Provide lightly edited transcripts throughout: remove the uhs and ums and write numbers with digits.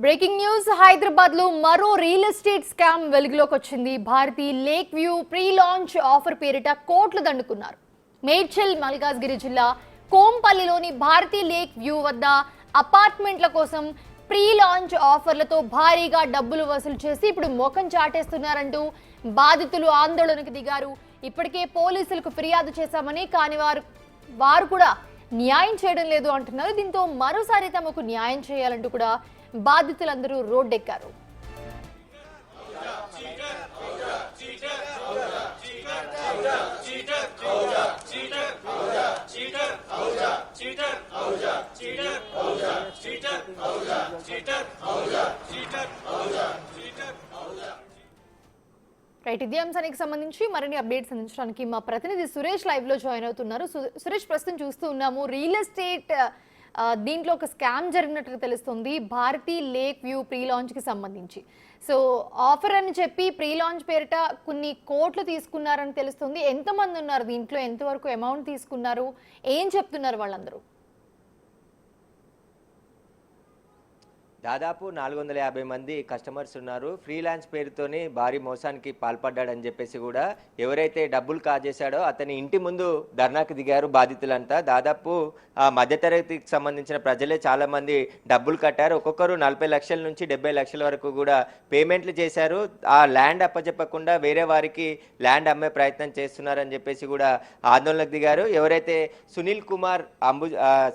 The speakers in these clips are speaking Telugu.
బ్రేకింగ్ న్యూస్ హైదరాబాద్ లో మరో రియల్ ఎస్టేట్ స్కామ్ వెలుగులోకి వచ్చింది. Bharati lake view pre launch offer పేరిట కోట్లు దండుకున్నారు. మేడ్చల్ మల్కాజ్గిరి జిల్లా కోంపల్లిలోని భారతీ లేక్ వ్యూ వద్ద అపార్ట్మెంట్ల కోసం ప్రీ లాంచ్ ఆఫర్లతో భారీగా డబ్బులు వసూలు చేసి ఇప్పుడు మోకం చాటేస్తున్నారంటూ బాధితులు ఆందోళనకు దిగారు. ఇప్పటికే పోలీసులకు ఫిర్యాదు చేశామని, కానీ వారు కూడా న్యాయం చేయడం లేదు అంటున్నారు. దీంతో మరోసారి తమకు న్యాయం చేయాలంటూ కూడా బాధితులందరూ రోడ్డెక్కారు. రైట్, ఇదే అంశానికి సంబంధించి మరిన్ని అప్డేట్స్ అందించడానికి మా ప్రతినిధి సురేష్ లైవ్ లో జాయిన్ అవుతున్నారు. సురేష్, ప్రస్తుతం చూస్తూ ఉన్నాము రియల్ ఎస్టేట్ దీంట్లో ఒక స్కామ్ జరిగినట్టు తెలుస్తుంది Bharati lake view pre launch కి సంబంధించి. సో ఆఫర్ అని చెప్పి ప్రీ లాంచ్ పేరిట కొన్ని కోట్లు తీసుకున్నారని తెలుస్తుంది. ఎంతమంది ఉన్నారు దీంట్లో, ఎంతవరకు అమౌంట్ తీసుకున్నారు, ఏం చెప్తున్నారు వాళ్ళందరూ? దాదాపు 450 మంది కస్టమర్స్ ఉన్నారు. ఫ్రీలాన్స్ పేరుతోని భారీ మోసానికి పాల్పడ్డాడని చెప్పేసి కూడా ఎవరైతే డబ్బులు కాజేశాడో అతని ఇంటి ముందు ధర్నాకు దిగారు బాధితులంతా. దాదాపు ఆ మధ్యతరగతికి సంబంధించిన ప్రజలే చాలామంది డబ్బులు కట్టారు. ఒక్కొక్కరు 40 లక్షల నుంచి 70 లక్షల వరకు కూడా పేమెంట్లు చేశారు. ఆ ల్యాండ్ అప్పచెప్పకుండా వేరే వారికి ల్యాండ్ అమ్మే ప్రయత్నం చేస్తున్నారని చెప్పేసి కూడా ఆందోళనకు దిగారు. ఎవరైతే సునీల్ కుమార్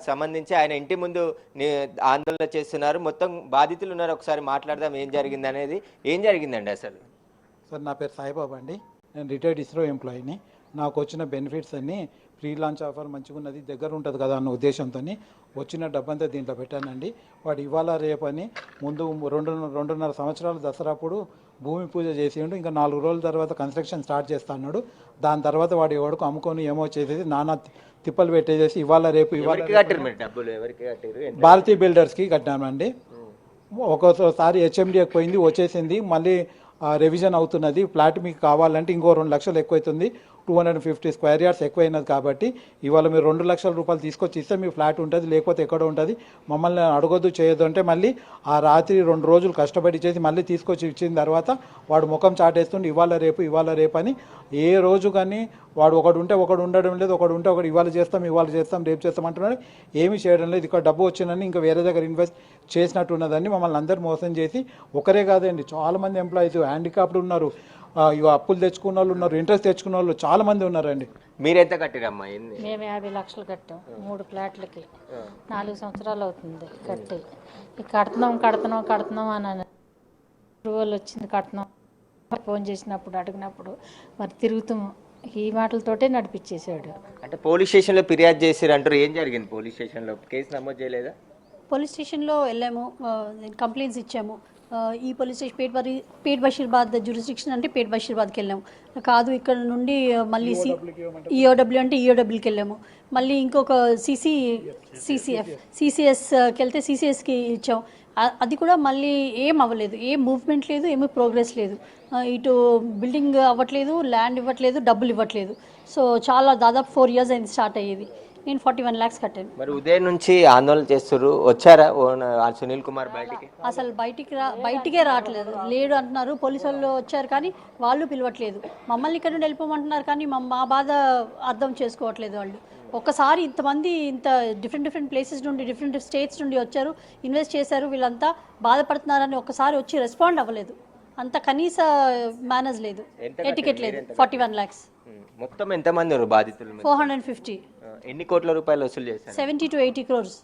సంబంధించి ఆయన ఇంటి ముందు ఆందోళన చేస్తున్నారు. మొత్తం బాధితులు ఉన్నారు. ఒకసారి మాట్లాడదాం ఏం జరిగింది అనేది. ఏం జరిగిందండి అసలు? సార్, నా పేరు సాయిబాబా అండి. నేను రిటైర్డ్ ఇస్రో ఎంప్లాయీని. నాకు వచ్చిన బెనిఫిట్స్ అన్నీ ఫ్రీ లాంచ్ ఆఫర్ మంచిగా ఉన్నది, దగ్గర ఉంటుంది కదా అన్న ఉద్దేశంతో వచ్చిన డబ్బంతా దీంట్లో పెట్టానండి. వాడు ఇవాళ రేపని ముందు 2.5 సంవత్సరాలు దసరాప్పుడు భూమి పూజ చేసిండు. ఇంకా 4 రోజుల తర్వాత కన్స్ట్రక్షన్ స్టార్ట్ చేస్తా అన్నాడు. దాని తర్వాత వాడు ఎవరికి అమ్ముకొని ఏమో చేసేది నానా తిప్పలు పెట్టేసేసి ఇవాళ రేపు భారతీ బిల్డర్స్కి కట్టామండి. ఒక్కోసారి హెచ్ఎండికి పోయింది, వచ్చేసింది, మళ్ళీ రివిజన్ అవుతున్నది. ఫ్లాట్ మీకు కావాలంటే ఇంకో 2 లక్షలు ఎక్కువైతుంది, 250 స్క్వేర్ యార్డ్స్ ఎక్కువైనది. కాబట్టి ఇవాళ మీరు 2 లక్షల రూపాయలు తీసుకొచ్చి ఇస్తే మీ ఫ్లాట్ ఉంటుంది, లేకపోతే ఎక్కడ ఉంటుంది, మమ్మల్ని అడగొద్దు చేయొద్దు అంటే మళ్ళీ ఆ రాత్రి 2 రోజులు కష్టపడి చేసి మళ్ళీ తీసుకొచ్చి ఇచ్చిన తర్వాత వాడు ముఖం చాటేస్తుండే ఇవాళ రేపు అని. ఏ రోజు కానీ వాడు ఒకడు ఉంటే ఒకడు ఉండడం లేదు, ఒకడు ఉంటే ఒకడు ఇవాళ చేస్తాం రేపు చేస్తాం అంటున్నాడు. ఏమీ చేయడం లేదు. ఇక్కడ డబ్బు వచ్చిందని ఇంకా వేరే దగ్గర ఇన్వెస్ట్ చేసినట్టు ఉన్నదని మమ్మల్ని అందరూ మోసం చేసి, ఒకరే కాదండి చాలామంది ఎంప్లాయీస్ హ్యాండిక్యాప్డ్ ఉన్నారు, అప్పులు తెచ్చుకున్న వాళ్ళు ఉన్నారు, ఇంట్రెస్ట్ తెచ్చుకున్న వాళ్ళు చాలా మంది ఉన్నారండి. మీరెంత కట్టిరమ్మా? మేము 50 లక్షలు కట్టాం 3 ఫ్లాట్లకి. 4 సంవత్సరాలు అవుతుంది కట్టి. కడుతున్నాం అని వాళ్ళు వచ్చింది కడుతున్నాం. ఫోన్ చేసినప్పుడు అడిగినప్పుడు మరి తిరుగుతాం ఈ మాటలతోటే నడిపించేశాడు. అంటే పోలీస్ స్టేషన్లో ఫిర్యాదు చేశారు అంటారు. ఏం జరిగింది పోలీస్ స్టేషన్లో? కేసు నమోదు చేయలేదా? పోలీస్ స్టేషన్లో వెళ్ళాము, కంప్లైంట్స్ ఇచ్చాము. ఈ పోలీస్ స్టేషన్ పేట్ బషీర్బాద్ జ్యూరిస్డిక్షన్ అంటే పేట్ బషీర్బాద్కి వెళ్ళాము. కాదు ఇక్కడ నుండి మళ్ళీ ఈఓడబ్ల్యూ అంటే ఈఓడబ్ల్యూకి వెళ్ళాము. మళ్ళీ ఇంకొక సిసిఎస్కి వెళ్తే సిసిఎస్కి ఇచ్చాము. అది కూడా మళ్ళీ ఏం అవ్వలేదు, ఏం మూవ్మెంట్ లేదు, ఏమీ ప్రోగ్రెస్ లేదు. ఇటు బిల్డింగ్ అవ్వట్లేదు, ల్యాండ్ ఇవ్వట్లేదు, డబ్బులు ఇవ్వట్లేదు. సో చాలా దాదాపు 4 years అయింది స్టార్ట్ అయ్యేది. నేను 41 lakhs కట్టాను. మరి ఉదయం నుంచి ఆందోళన చేస్తారు, వచ్చారా సునీల్ కుమార్ బయటికి? అసలు బయటికే రావట్లేదు, లేడు అంటున్నారు. పోలీసు వాళ్ళు వచ్చారు కానీ వాళ్ళు పిలవట్లేదు. మమ్మల్ని ఇక్కడ నుండి వెళ్ళిపోమంటున్నారు కానీ మా బాధ అర్థం చేసుకోవట్లేదు వాళ్ళు. ఒక్కసారి ఇంతమంది ఇంత డిఫరెంట్ ప్లేసెస్ నుండి, డిఫరెంట్ స్టేట్స్ నుండి వచ్చారు, ఇన్వెస్ట్ చేశారు, వీళ్ళంతా బాధపడుతున్నారని ఒక్కసారి వచ్చి రెస్పాండ్ అవ్వలేదు. అంత కనీస మేనేజ్ లేదు, ఎటికెట్ లేదు. 41 lakhs. మొత్తం ఎంతమంది బాధితులు? 450. ఎన్ని కోట్ల రూపాయలు వసూలు చేశారు? 70 to 80 crores.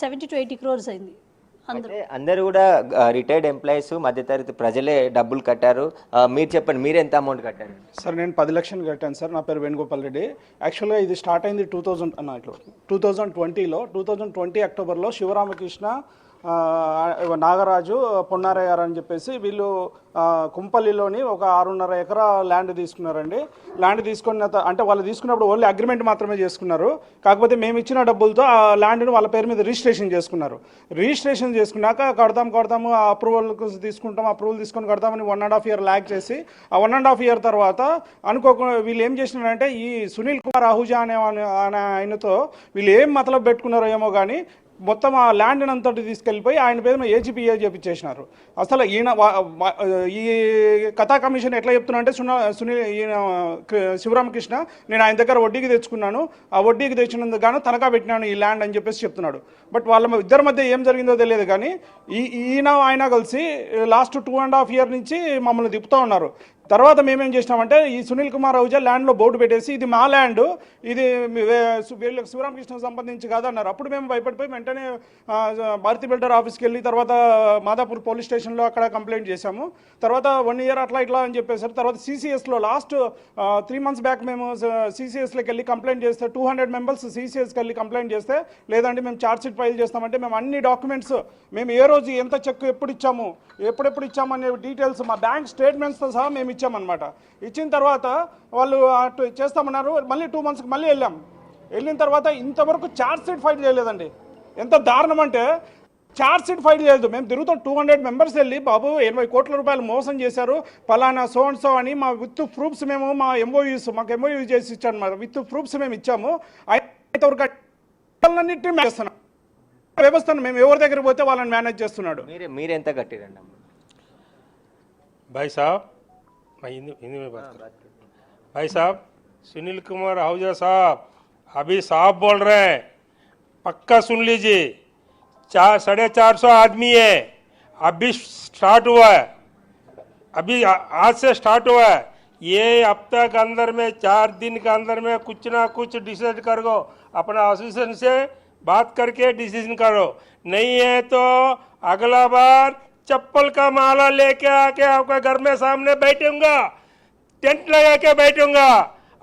70 to 80 crores అయింది. అందరూ కూడా రిటైర్డ్ ఎంప్లాయీస్, మధ్యతరగతి ప్రజలే డబ్బులు కట్టారు. మీరు చెప్పండి, మీరు ఎంత అమౌంట్ కట్టారు? సార్, నేను 10 లక్షలు కట్టాను సార్. నా పేరు వేణుగోపాల్ రెడ్డి. యాక్చువల్గా ఇది స్టార్ట్ అయింది 2020లో. 2020 అక్టోబర్లో శివరామకృష్ణ, నాగరాజు, పొన్నారయ్య గారు అని చెప్పేసి వీళ్ళు కుంపల్లిలోని ఒక 6.5 ఎకరా ల్యాండ్ తీసుకున్నారండి. ల్యాండ్ తీసుకున్న అంటే వాళ్ళు తీసుకున్నప్పుడు ఓన్లీ అగ్రిమెంట్ మాత్రమే చేసుకున్నారు. కాకపోతే మేము ఇచ్చిన డబ్బులతో ఆ ల్యాండ్ని వాళ్ళ పేరు మీద రిజిస్ట్రేషన్ చేసుకున్నారు. రిజిస్ట్రేషన్ చేసుకున్నాక కడతాము అప్రూవల్ తీసుకొని కడతామని 1.5 year ల్యాగ్ చేసి, ఆ 1.5 year తర్వాత అనుకోకుండా వీళ్ళు ఏం చేసినారంటే ఈ సునీల్ కుమార్ ఆహుజా అనే ఆయనతో వీళ్ళు ఏం మతలబు పెట్టుకున్నారో ఏమో కానీ మొత్తం ఆ ల్యాండ్ అంతటి తీసుకెళ్ళిపోయి ఆయన పేరు ఏజీపీఏ చేపించేసినారు. అసలు ఈ కథా కమిషన్ ఎట్లా చెప్తున్నా అంటే ఈయన శివరామకృష్ణ నేను ఆయన దగ్గర వడ్డీకి తెచ్చుకున్నాను, ఆ వడ్డీకి తెచ్చినందుకు గాను తనఖా పెట్టినాను ఈ ల్యాండ్ అని చెప్పేసి చెప్తున్నాడు. బట్ వాళ్ళ ఇద్దరి మధ్య ఏం జరిగిందో తెలియదు. కానీ ఈయన ఆయన కలిసి లాస్ట్ 2.5 years నుంచి మమ్మల్ని తిప్పుతూ ఉన్నారు. తర్వాత మేమేం చేసినామంటే ఈ సునీల్ కుమార్ అహూజా ల్యాండ్లో బోర్డు పెట్టేసి ఇది మా ల్యాండ్, ఇది వీళ్ళకి శివరామకృష్ణకు సంబంధించి కాదన్నారు. అప్పుడు మేము భయపడిపోయి వెంటనే భారతీ బిల్డర్ ఆఫీస్కి వెళ్ళి తర్వాత మాదాపూర్ పోలీస్ స్టేషన్లో అక్కడ కంప్లైంట్ చేశాము. తర్వాత 1 year అట్లా ఇట్లా అని చెప్పేసారు. తర్వాత CCSలో లాస్ట్ 3 months బ్యాక్ మేము CCSలోకి వెళ్ళి కంప్లైంట్ చేస్తే 200 members CCSకి వెళ్ళి కంప్లైంట్ చేస్తే లేదంటే మేము ఛార్జ్షీట్ ఫైల్ చేస్తామంటే మేము అన్ని డాక్యుమెంట్స్ మేము ఏ రోజు ఎంత చెక్ ఎప్పుడు ఇచ్చాము ఎప్పుడెప్పుడు ఇచ్చామనే డీటెయిల్స్ మా బ్యాంక్ స్టేట్మెంట్స్తో సహా మేము ఇచ్చామన్నమాట. ఇచ్చిన తర్వాత వాళ్ళు అటు చేస్తామన్నారు. మళ్ళీ 2 monthsకి మళ్ళీ వెళ్ళిన తర్వాత ఇంతవరకు ఛార్జ్షీట్ ఫైల్ చేయలేదండి. ఎంత దారుణం అంటే ఛార్జ్షీట్ ఫైల్ చేయలేదు. మేము తిరుగుతాం 200 members వెళ్ళి బాబు 80 కోట్ల రూపాయలు మోసం చేశారు పలానా సో అండ్ సో అని మా విత్ ప్రూఫ్స్ మేము మా మాకు ఎంఓయూస్ చేసి ఇచ్చాను అన్నమాట. విత్ ప్రూఫ్స్ మేము ఇచ్చాము. అన్నింటినీ చేస్తున్నాం వ్యవస్థను మేము ఎవరి దగ్గర పోతే వాళ్ళని మేనేజ్ చేస్తున్నాడు. మీరెంత కట్టిరండి? भाई साहब, मैं हिंदी में बात कर, भाई साहब सुनील कुमार आहूजा साहब अभी साहब बोल रहे हैं, पक्का सुन लीजिए। 450 आदमी है, अभी स्टार्ट हुआ है, अभी आज से स्टार्ट हुआ है। ये हफ्ते के अंदर में 4 दिन के अंदर में कुछ ना कुछ डिसाइड करो, अपना एसोसिएशन से बात करके डिसीजन करो। नहीं है तो अगला बार चप्पल का माला लेके आके आपके घर में सामने बैठूंगा, टेंट लगा के बैठूंगा।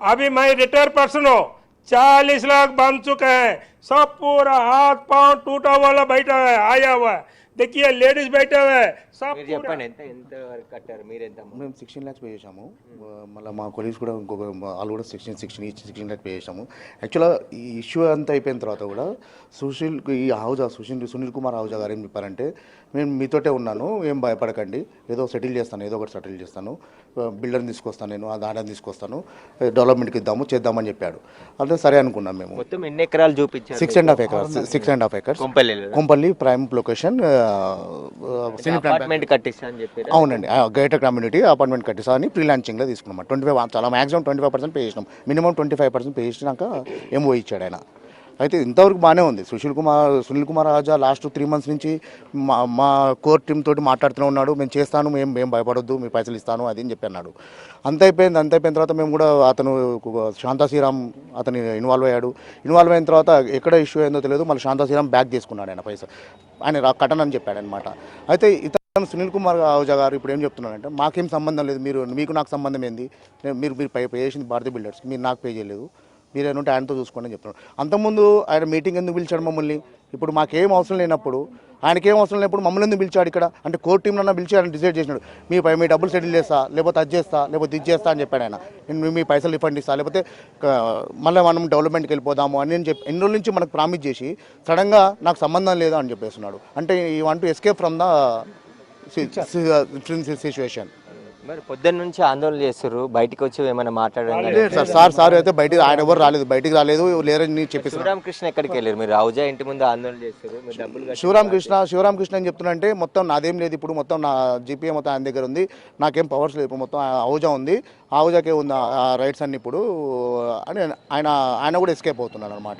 अभी मैं रिटायर पर्सन हूँ, 40 लाख बन चुके हैं, सब पूरा हाथ पांव टूटा वाला बैठा है, आया हुआ है। देखिए लेडीज बैठे हुए हैं सब। చెప్పండి ఎంత వరకు కట్టారు? మీరెంత? మేము 16 lakhs పే చేసాము. మళ్ళీ మా కొలీగ్స్ కూడా ఇంకొక వాళ్ళు కూడా 16 lakhs పే చేసాము. యాక్చువల్గా ఈ ఇష్యూ అంతా అయిపోయిన తర్వాత కూడా సునీల్ కుమార్ ఆహూజా గారు ఏం చెప్పారంటే నేను మీతోటే ఉన్నాను, ఏం భయపడకండి, ఏదో సెటిల్ చేస్తాను, ఏదో ఒకటి సెటిల్ చేస్తాను, బిల్డర్ని తీసుకొస్తాను, నేను ఆ దాడాన్ని తీసుకొస్తాను, డెవలప్మెంట్కి చేద్దామని చెప్పాడు. అంటే సరే అనుకున్నాం మేము. మొత్తం ఎన్ని ఎకరాలు చూపించారు? 6.5 acres Kompally prime location. Apartment కట్టిస్తా అని చెప్పారు. అవునండి, గేటెడ్ కమ్యూనిటీ అపార్ట్మెంట్ కట్టిస్తా అని ఫ్రీలాన్సింగ్లో తీసుకున్నాం. 25 చాలా మ్యాక్సిమం 25% పే చేసినాం. మినిమం 25% పే చేసినాక ఏమో ఇచ్చాడు ఆయన. అయితే ఇంతవరకు బాగానే ఉంది. సునీల్ కుమార్ ఆహూజా లాస్ట్ 3 months నుంచి మా కోర్ టీమ్ తోటి మాట్లాడుతూనే ఉన్నాడు. మేము చేస్తాను, మేము భయపడొద్దు, మీ పైసలు ఇస్తాను అది అని చెప్పి అన్నాడు. అంత అయిపోయిన తర్వాత మేము కూడా అతను శాంతా శ్రీరామ్ అతను ఇన్వాల్వ్ అయిన తర్వాత ఎక్కడ ఇష్యూ అయిందో తెలియదు, మళ్ళీ శాంతా శ్రీరామ్ బ్యాక్ చేసుకున్నాడు ఆయన పైసలు, ఆయన కట్టనని చెప్పాడు అనమాట. అయితే ఇతను సునీల్ కుమార్ ఆహూజా గారు ఇప్పుడు ఏం చెప్తున్నాడంటే మాకేం సంబంధం లేదు, మీకు నాకు సంబంధం ఏంది, మీరు పే చేసింది భారతీ బిల్డర్స్కి, మీరు నాకు పే చేయలేదు, మీరేమంటే ఆయనతో చూసుకోండి అని చెప్తున్నాడు. అంతకుముందు ఆయన మీటింగ్ ఎందుకు పిలిచాడు మమ్మల్ని? ఇప్పుడు మాకేం అవసరం లేనప్పుడు, ఆయనకేం అవసరం లేనప్పుడు మమ్మల్ని ఎందుకు పిలిచాడు ఇక్కడ? అంటే కోర్టు టీంలో పిలిచి ఆయన డిసైడ్ చేసినాడు, మీ డబ్బులు సెటిల్ చేస్తా, లేకపోతే అది చేస్తా, లేకపోతే ఇది చేస్తా అని చెప్పాడు ఆయన. నేను మీ పైసలు రిఫండ్ ఇస్తా, లేకపోతే మళ్ళీ మనం డెవలప్మెంట్కి వెళ్ళిపోదాము అని చెప్పి ఎన్ని రోజుల నుంచి మనకు ప్రామిస్ చేసి సడన్గా నాకు సంబంధం లేదా అని చెప్పేస్తున్నాడు. అంటే ఈ want to escape from the situation. మరి పొద్దున్న నుంచి ఆందోళన చేస్తారు, బయటకు వచ్చి ఏమైనా మాట్లాడండి సార్ అయితే బయటికి ఆయన ఎవరు రాలేదు, బయటికి రాలేదు, లేరని చెప్పేసి. శివరామకృష్ణ ఎక్కడికి వెళ్ళారు? మీరు ఆహూజా ఇంటి ముందు ఆందోళన చేస్తారు, మీరు డబ్బులు శివరామకృష్ణ అని చెప్తున్నా మొత్తం నాదేం లేదు, ఇప్పుడు మొత్తం నా జీపీఏ మొత్తం ఆయన దగ్గర ఉంది, నాకేం పవర్స్ లేదు, ఇప్పుడు మొత్తం ఆహూజా ఉంది, ఆహూజాకే ఉంది ఆ రైట్స్ అన్ని ఇప్పుడు అని ఆయన కూడా ఎస్కేప్ అవుతున్నాడు అనమాట.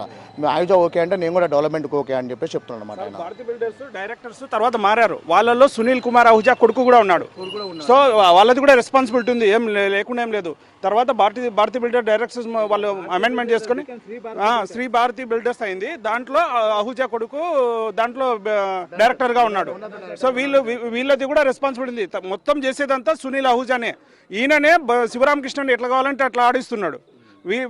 ఆహూజా ఓకే అంటే నేను కూడా డెవలప్మెంట్కి ఓకే అని చెప్పేసి చెప్తున్నాను అనమాట. ఆయన భారతీ బిల్డర్స్ డైరెక్టర్స్ తర్వాత మారారు, వాళ్ళలో సునీల్ కుమార్ ఆహూజా కొడుకు కూడా ఉన్నాడు. సో వాళ్ళది కూడా రెస్పాన్సిబిలిటీ ఉంది, ఏం లేకుండా ఏం లేదు. తర్వాత భారతీ బిల్డర్ డైరెక్టర్స్ వాళ్ళు అమెండ్మెంట్ చేసుకుని శ్రీ భారతీ బిల్డర్స్ అయింది, దాంట్లో ఆహూజా కొడుకు దాంట్లో డైరెక్టర్గా ఉన్నాడు. సో వీళ్ళది కూడా రెస్పాన్సిబిలిటీ ఉంది. మొత్తం చేసేదంతా సునీల్ ఆహూజానే. ఈయననే శివరామకృష్ణని ఎట్లా కావాలంటే అట్లా ఆడిస్తున్నాడు.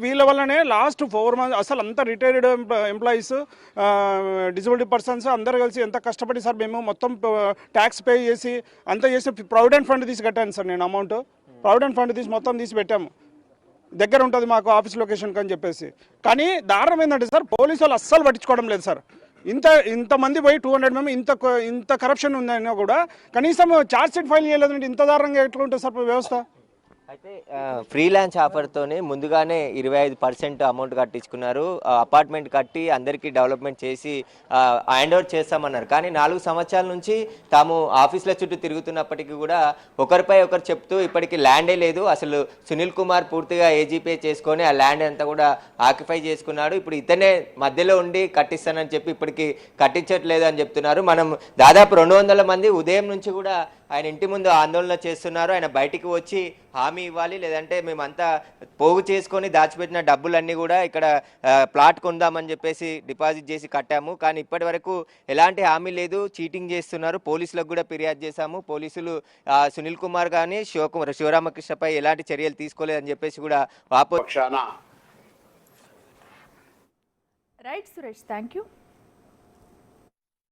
వీళ్ళ వల్లనే లాస్ట్ 4 months అసలు అంతా రిటైర్డ్ ఎంప్లాయీస్, డిజబిలిటీ పర్సన్స్ అందరు కలిసి ఎంత కష్టపడి సార్ మేము మొత్తం ట్యాక్స్ పే చేసి అంతా చేసి ప్రావిడెంట్ ఫండ్ తీసి కట్టాను సార్. నేను అమౌంట్ ప్రావిడెంట్ ఫండ్ తీసి మొత్తం తీసి పెట్టాము, దగ్గర ఉంటుంది మాకు ఆఫీస్ లొకేషన్కి అని చెప్పేసి. కానీ దారుణం ఏంటంటే సార్ పోలీసు వాళ్ళు అస్సలు పట్టించుకోవడం లేదు సార్. ఇంతమంది పోయి 200 members ఇంత కరప్షన్ ఉందన్నా కూడా కనీసం ఛార్జ్ షీట్ ఫైల్ చేయలేదంటే ఇంత దారుణంగా ఎట్లా ఉంటుంది సార్ వ్యవస్థ? అయితే ఫ్రీలాన్స్ ఆఫర్తోనే ముందుగానే 25% అమౌంట్ కట్టించుకున్నారు. అపార్ట్మెంట్ కట్టి అందరికీ డెవలప్మెంట్ చేసి హ్యాండ్ ఓవర్ చేస్తామన్నారు. కానీ 4 సంవత్సరాల నుంచి తాము ఆఫీసుల చుట్టూ తిరుగుతున్నప్పటికీ కూడా ఒకరిపై ఒకరు చెప్తూ ఇప్పటికీ ల్యాండే లేదు. అసలు సునీల్ కుమార్ పూర్తిగా ఏజీపీ చేసుకొని ఆ ల్యాండ్ అంతా కూడా ఆక్యుపై చేసుకున్నాడు. ఇప్పుడు ఇతనే మధ్యలో ఉండి కట్టిస్తానని చెప్పి ఇప్పటికీ కట్టించట్లేదు అని చెప్తున్నారు. మనం దాదాపు 200 మంది ఉదయం నుంచి కూడా ఆయన ఇంటి ముందు ఆందోళన చేస్తున్నారు. ఆయన బయటికి వచ్చి హామీ ఇవ్వాలి, లేదంటే మేమంతా పోగు చేసుకొని దాచిపెట్టిన డబ్బులన్నీ కూడా ఇక్కడ ప్లాట్ కొందామని చెప్పేసి డిపాజిట్ చేసి కట్టాము, కానీ ఇప్పటి వరకు ఎలాంటి హామీ లేదు, చీటింగ్ చేస్తున్నారు. పోలీసులకు కూడా ఫిర్యాదు చేశాము. పోలీసులు సునీల్ కుమార్ కానీ శివరామకృష్ణపై ఎలాంటి చర్యలు తీసుకోలేదని చెప్పేసి కూడా రైట్ సురేష్, థ్యాంక్ యూ.